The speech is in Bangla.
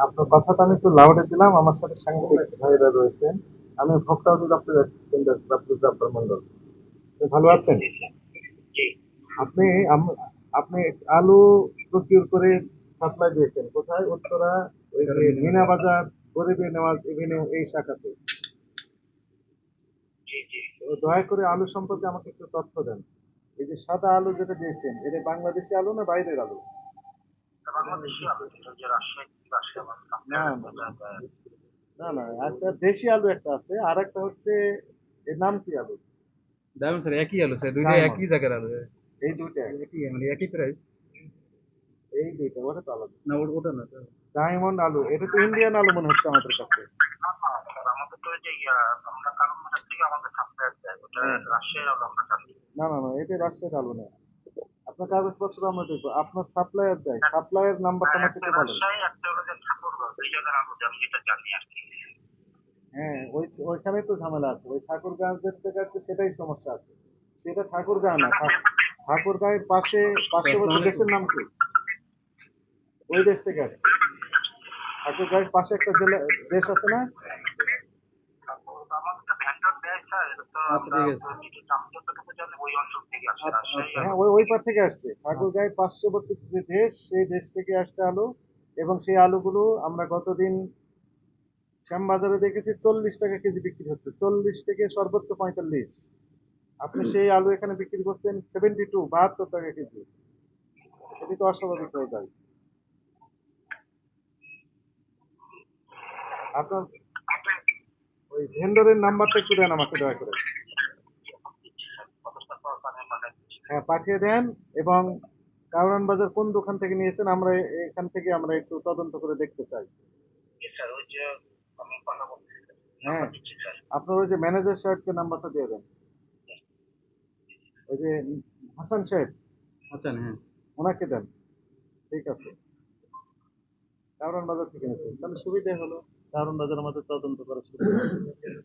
আপনার কথাটা আমি একটু লাউডে দিলাম। আমার সাথে সাংবাদিক ভাইরা রয়েছেন। আমি ভোক্তা অধিদপ্তর আব্দুল জাফর মন্ডল। আপনি ভালো আছেন? আপনি আপনি আলু প্রকিউর করে সাপ্লাই দিয়েছেন কোথায়? উত্তরা, ওই যে মিনা বাজার, গরিবে নেওয়াজ এভিনিউ এই শাখাতে। তো দয়া করে আলু সম্পর্কে আমাকে একটু তথ্য দেন। এই যে সাদা আলু যেটা দিয়েছেন, এটা বাংলাদেশি আলু না বাইরের আলু? না না না, একটা দেশি আলু একটা আছে, আর একটা হচ্ছে এর নাম কি আলু? ডায়মন্ড স্যার একই আলো স্যার, দুইটাই ডায়মন্ড। একই জায়গার আলো। এই দুইটা একই মানে একই প্রাইস। এই দুইটা ওটা তো আলাদা। না ওটা না স্যার। ডায়মন্ড আলু এটা তো ইন্ডিয়ান আলু মনে হচ্ছে আমাদের কাছে। হ্যাঁ। না না না, এটা রাজশাহীর আলু না। আপনার কাগজপত্র আমরা দেখবো, আপনার সাপ্লায়ার দেয়, সাপ্লায়ার নাম্বারটা আমাকে একটু বলেন। হ্যাঁ, ওইখানেই তো ঝামেলা আছে, ওই ঠাকুরগাঁওদের থেকে আসছে সেটাই সমস্যা আছে। সেটা ঠাকুরগাঁও না, ঠাকুরগাঁয়ের পাশে স্যার আসসালামু পার্শ্ববর্তী আলাইকুম। দেশের নাম কি? ওই দেশ থেকে আসছে। ঠাকুরগাঁয়ের পাশে একটা জেলা দেশ আছে না? আচ্ছা ঠিক আছে। আচ্ছা আচ্ছা। হ্যাঁ, ওই ওই পার থেকে আসছে। ঠাকুরগাঁয়ের পার্শ্ববর্তী যে দেশ, সেই দেশ থেকে আসছে আলু। এবং সেই আলুগুলো আমরা গতদিন শ্যামবাজারে দেখেছি 40 টাকা কেজি বিক্রি হচ্ছে, 40 থেকে সর্বোচ্চ 45। আপনি সেই আলু এখানে বিক্রি করছেন 72, 72 টাকা কেজি। এটি তো অস্বাভাবিক হয়ে যায়। আপনার ওই ভেন্ডরের নাম্বারটা একটু দেন আমাকে দয়া করে। হ্যাঁ, পাঠিয়ে দেন। এবং কারওয়ান বাজার কোন দোকান থেকে নিয়েছেন, আমরা এখান থেকে আমরা একটু তদন্ত করে দেখতে চাই। হ্যাঁ, আপনার ওই যে ম্যানেজার সাহেবকে নাম্বারটা দিয়ে দেন, ওই যে হাসান সাহেব, আচ্ছা হ্যাঁ। ওনাকে দেন। ঠিক আছে। কারওয়ান বাজার থেকে নিয়েছেন, তাহলে সুবিধা হলো। কারওয়ান বাজার আমাদের তদন্ত করার সুবিধা হবে।